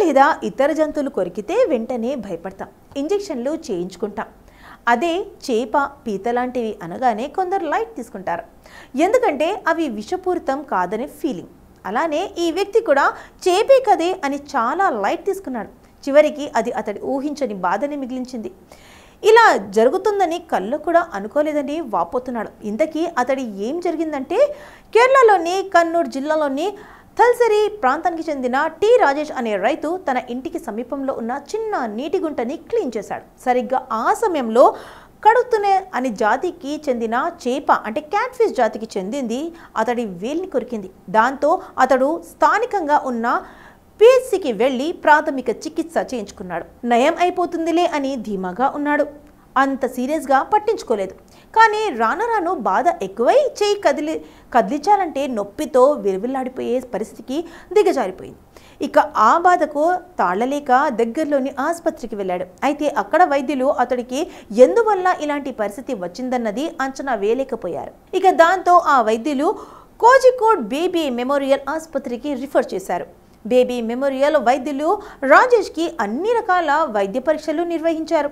లేదా ఇతర జంతువులు కొరికితే వెంటనే భయపడతాం, ఇంజెక్షన్లు చేయించుకుంటాం. అదే చేప, పీత లాంటివి అనగానే కొందరు లైట్ తీసుకుంటారు, ఎందుకంటే అవి విషపూరితం కాదనే ఫీలింగ్. అలానే ఈ వ్యక్తి కూడా చేపే కదే అని చాలా లైట్ తీసుకున్నాడు. చివరికి అది అతడి ఊహించని బాధని మిగిలించింది. ఇలా జరుగుతుందని కళ్ళు కూడా అనుకోలేదని వాపోతున్నాడు. ఇంతకీ అతడి ఏం జరిగిందంటే, కేరళలోని కన్నూర్ జిల్లాలోని థల్సరి ప్రాంతానికి చెందిన టి రాజేష్ అనే రైతు తన ఇంటికి సమీపంలో ఉన్న చిన్న నీటి గుంటని క్లీన్ చేశాడు. సరిగ్గా ఆ సమయంలో కడుతునే అనే జాతికి చెందిన చేప, అంటే క్యాట్ ఫిష్ జాతికి చెందింది, అతడి వేలిని కొరికింది. దాంతో అతడు స్థానికంగా ఉన్న పిహెచ్సికి వెళ్ళి ప్రాథమిక చికిత్స చేయించుకున్నాడు. నయం అయిపోతుందిలే అని ధీమాగా ఉన్నాడు. అంత సీరియస్గా పట్టించుకోలేదు. కానీ రాను రాను బాధ ఎక్కువై చేయి కదిలించాలంటే నొప్పితో విలువిల్లాడిపోయే పరిస్థితికి దిగజారిపోయింది. ఇక ఆ బాధకు తాళలేక దగ్గరలోని ఆసుపత్రికి వెళ్ళాడు. అయితే అక్కడ వైద్యులు అతడికి ఎందువల్ల ఇలాంటి పరిస్థితి వచ్చిందన్నది అంచనా వేయలేకపోయారు. ఇక దాంతో ఆ వైద్యులు కోజికోడ్ బేబీ మెమోరియల్ ఆసుపత్రికి రిఫర్ చేశారు. బేబీ మెమోరియల్ వైద్యులు రాజేష్కి అన్ని రకాల వైద్య పరీక్షలు నిర్వహించారు.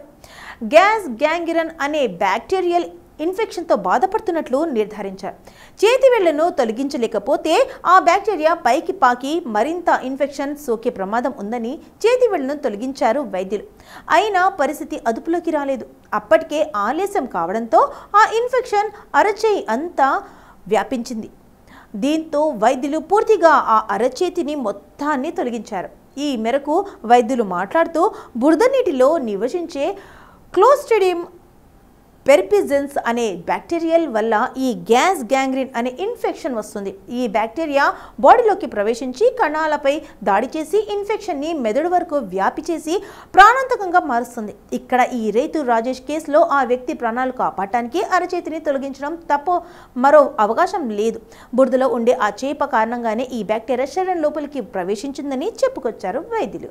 గ్యాస్ గ్యాంగ్రీన్ అనే బ్యాక్టీరియల్ ఇన్ఫెక్షన్తో బాధపడుతున్నట్లు నిర్ధారించారు. చేతి వేళ్లను తొలగించలేకపోతే ఆ బ్యాక్టీరియా పైకి పాకి మరింత ఇన్ఫెక్షన్ సోకే ప్రమాదం ఉందని చేతి వేళ్లను తొలగించారు వైద్యులు. అయినా పరిస్థితి అదుపులోకి రాలేదు. అప్పటికే ఆలస్యం కావడంతో ఆ ఇన్ఫెక్షన్ అరచేయి అంతా వ్యాపించింది. దీంతో వైద్యులు పూర్తిగా ఆ అరచేతిని మొత్తాన్ని తొలగించారు. ఈ మేరకు వైద్యులు మాట్లాడుతూ బురద నీటిలో నివసించే క్లోస్ట్రిడియం పెర్పిజెన్స్ అనే బ్యాక్టీరియల్ వల్ల ఈ గ్యాస్ గ్యాంగ్రీన్ అనే ఇన్ఫెక్షన్ వస్తుంది. ఈ బ్యాక్టీరియా బాడీలోకి ప్రవేశించి కణాలపై దాడి చేసి ఇన్ఫెక్షన్ని మెదడు వరకు వ్యాపి చేసి ప్రాణాంతకంగా మారుస్తుంది. ఇక్కడ ఈ రైతు రాజేష్ కేసులో ఆ వ్యక్తి ప్రాణాలు కాపాడటానికి అరచేతిని తొలగించడం తప్ప మరో అవకాశం లేదు. బురదలో ఉండే ఆ చేప కారణంగానే ఈ బ్యాక్టీరియా శరీరం లోపలికి ప్రవేశించిందని చెప్పుకొచ్చారు వైద్యులు.